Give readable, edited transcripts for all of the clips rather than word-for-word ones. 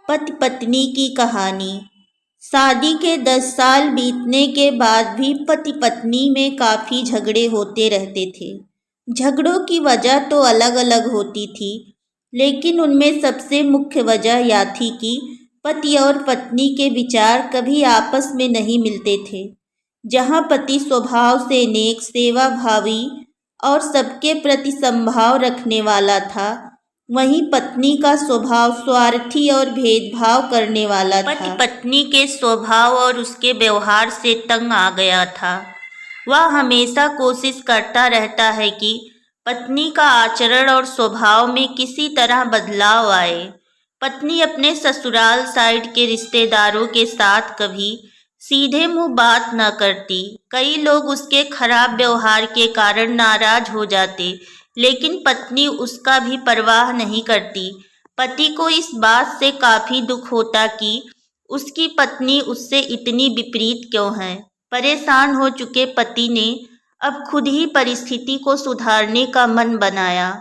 पति पत्नी की कहानी। शादी के 10 साल बीतने के बाद भी पति पत्नी में काफ़ी झगड़े होते रहते थे। झगड़ों की वजह तो अलग अलग होती थी, लेकिन उनमें सबसे मुख्य वजह यह थी कि पति और पत्नी के विचार कभी आपस में नहीं मिलते थे। जहाँ पति स्वभाव से नेक, सेवाभावी और सबके प्रति समभाव रखने वाला था, वहीं पत्नी का स्वभाव स्वार्थी और भेदभाव करने वाला था। पति पत्नी के स्वभाव और उसके व्यवहार से तंग आ गया था। वह हमेशा कोशिश करता रहता है कि पत्नी का आचरण और स्वभाव में किसी तरह बदलाव आए। पत्नी अपने ससुराल साइड के रिश्तेदारों के साथ कभी सीधे मुंह बात न करती। कई लोग उसके खराब व्यवहार के कारण नाराज हो जाते, लेकिन पत्नी उसका भी परवाह नहीं करती। पति को इस बात से काफ़ी दुख होता कि उसकी पत्नी उससे इतनी विपरीत क्यों है। परेशान हो चुके पति ने अब खुद ही परिस्थिति को सुधारने का मन बनाया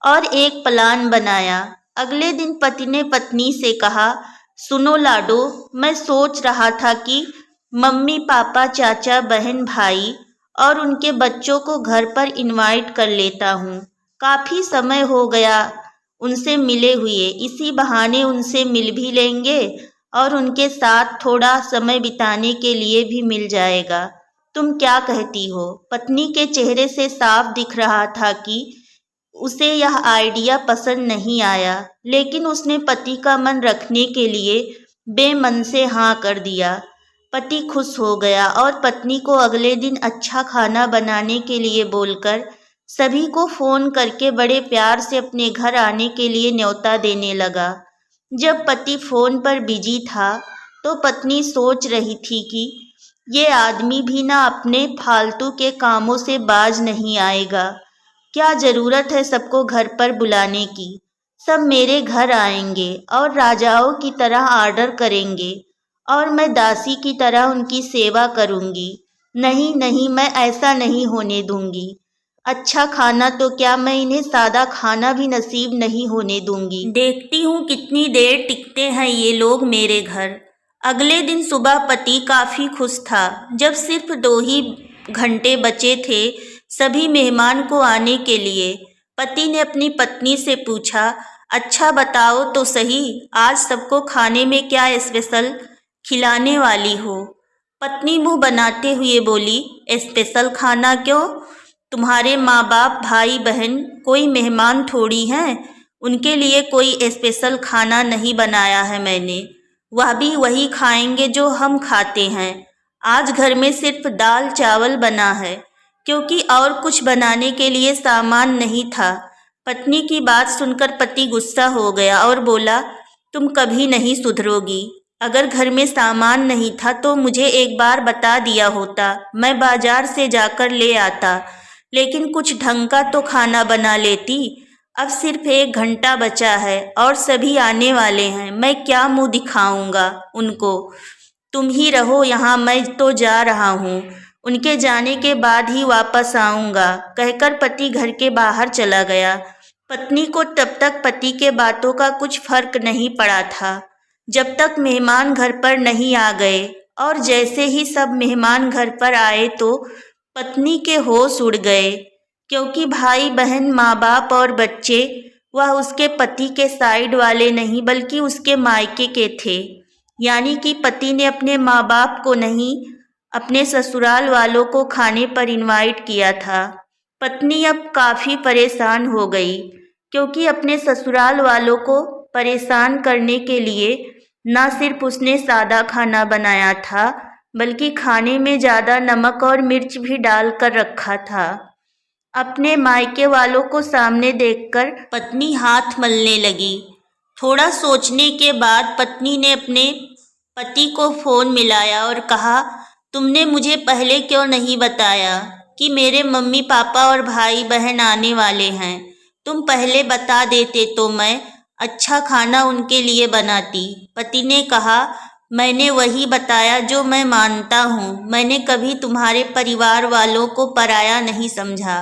और एक प्लान बनाया। अगले दिन पति ने पत्नी से कहा, सुनो लाडो, मैं सोच रहा था कि मम्मी पापा, चाचा, बहन, भाई और उनके बच्चों को घर पर इनवाइट कर लेता हूँ। काफ़ी समय हो गया उनसे मिले हुए, इसी बहाने उनसे मिल भी लेंगे और उनके साथ थोड़ा समय बिताने के लिए भी मिल जाएगा। तुम क्या कहती हो? पत्नी के चेहरे से साफ दिख रहा था कि उसे यह आइडिया पसंद नहीं आया, लेकिन उसने पति का मन रखने के लिए बेमन से हाँ कर दिया। पति खुश हो गया और पत्नी को अगले दिन अच्छा खाना बनाने के लिए बोलकर सभी को फ़ोन करके बड़े प्यार से अपने घर आने के लिए न्योता देने लगा। जब पति फ़ोन पर बिजी था तो पत्नी सोच रही थी कि ये आदमी भी ना अपने फालतू के कामों से बाज नहीं आएगा। क्या ज़रूरत है सबको घर पर बुलाने की? सब मेरे घर आएंगे और राजाओं की तरह आर्डर करेंगे और मैं दासी की तरह उनकी सेवा करूंगी। नहीं नहीं, मैं ऐसा नहीं होने दूंगी। अच्छा खाना तो क्या, मैं इन्हें सादा खाना भी नसीब नहीं होने दूंगी। देखती हूँ कितनी देर टिकते हैं ये लोग मेरे घर। अगले दिन सुबह पति काफ़ी खुश था। जब सिर्फ 2 ही घंटे बचे थे सभी मेहमान को आने के लिए, पति ने अपनी पत्नी से पूछा, अच्छा बताओ तो सही, आज सबको खाने में क्या स्पेशल खिलाने वाली हो? पत्नी मुंह बनाते हुए बोली, स्पेशल खाना क्यों? तुम्हारे माँ बाप, भाई बहन कोई मेहमान थोड़ी हैं, उनके लिए कोई स्पेशल खाना नहीं बनाया है मैंने। वह भी वही खाएंगे जो हम खाते हैं। आज घर में सिर्फ दाल चावल बना है, क्योंकि और कुछ बनाने के लिए सामान नहीं था। पत्नी की बात सुनकर पति गुस्सा हो गया और बोला, तुम कभी नहीं सुधरोगी। अगर घर में सामान नहीं था तो मुझे एक बार बता दिया होता, मैं बाजार से जाकर ले आता, लेकिन कुछ ढंग का तो खाना बना लेती। अब सिर्फ 1 घंटा बचा है और सभी आने वाले हैं, मैं क्या मुंह दिखाऊंगा उनको? तुम ही रहो यहाँ, मैं तो जा रहा हूँ, उनके जाने के बाद ही वापस आऊँगा, कहकर पति घर के बाहर चला गया। पत्नी को तब तक पति के बातों का कुछ फर्क नहीं पड़ा था, जब तक मेहमान घर पर नहीं आ गए। और जैसे ही सब मेहमान घर पर आए तो पत्नी के होश उड़ गए, क्योंकि भाई बहन, माँ बाप और बच्चे वह उसके पति के साइड वाले नहीं बल्कि उसके मायके के थे। यानी कि पति ने अपने माँ बाप को नहीं, अपने ससुराल वालों को खाने पर इनवाइट किया था। पत्नी अब काफ़ी परेशान हो गई, क्योंकि अपने ससुराल वालों को परेशान करने के लिए न सिर्फ उसने सादा खाना बनाया था, बल्कि खाने में ज़्यादा नमक और मिर्च भी डाल कर रखा था। अपने मायके वालों को सामने देखकर पत्नी हाथ मलने लगी। थोड़ा सोचने के बाद पत्नी ने अपने पति को फ़ोन मिलाया और कहा, तुमने मुझे पहले क्यों नहीं बताया कि मेरे मम्मी पापा और भाई बहन आने वाले हैं? तुम पहले बता देते तो मैं अच्छा खाना उनके लिए बनाती। पति ने कहा, मैंने वही बताया जो मैं मानता हूँ। मैंने कभी तुम्हारे परिवार वालों को पराया नहीं समझा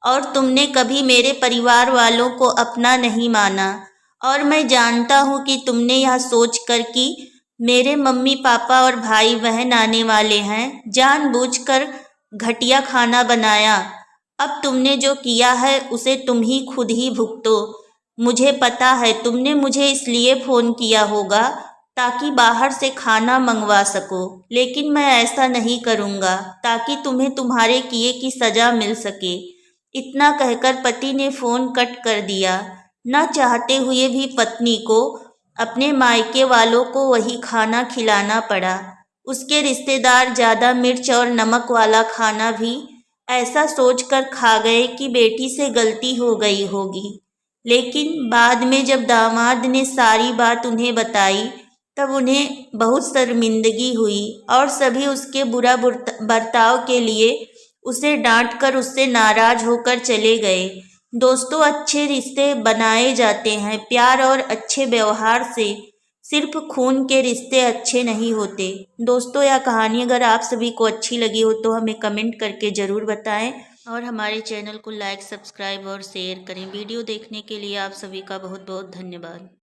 और तुमने कभी मेरे परिवार वालों को अपना नहीं माना। और मैं जानता हूँ कि तुमने यह सोचकर कि मेरे मम्मी पापा और भाई बहन आने वाले हैं, जानबूझकर घटिया खाना बनाया। अब तुमने जो किया है उसे तुम ही खुद ही भुगतो। मुझे पता है तुमने मुझे इसलिए फ़ोन किया होगा ताकि बाहर से खाना मंगवा सको, लेकिन मैं ऐसा नहीं करूँगा ताकि तुम्हें तुम्हारे किए की सज़ा मिल सके। इतना कहकर पति ने फ़ोन कट कर दिया। न चाहते हुए भी पत्नी को अपने मायके वालों को वही खाना खिलाना पड़ा। उसके रिश्तेदार ज़्यादा मिर्च और नमक वाला खाना भी ऐसा सोचकर खा गए कि बेटी से गलती हो गई होगी। लेकिन बाद में जब दामाद ने सारी बात उन्हें बताई तब उन्हें बहुत शर्मिंदगी हुई और सभी उसके बुरा बर्ताव के लिए उसे डांट कर उससे नाराज होकर चले गए। दोस्तों, अच्छे रिश्ते बनाए जाते हैं प्यार और अच्छे व्यवहार से। सिर्फ खून के रिश्ते अच्छे नहीं होते। दोस्तों, यह कहानी अगर आप सभी को अच्छी लगी हो तो हमें कमेंट करके ज़रूर बताएं और हमारे चैनल को लाइक, सब्सक्राइब और शेयर करें। वीडियो देखने के लिए आप सभी का बहुत बहुत धन्यवाद।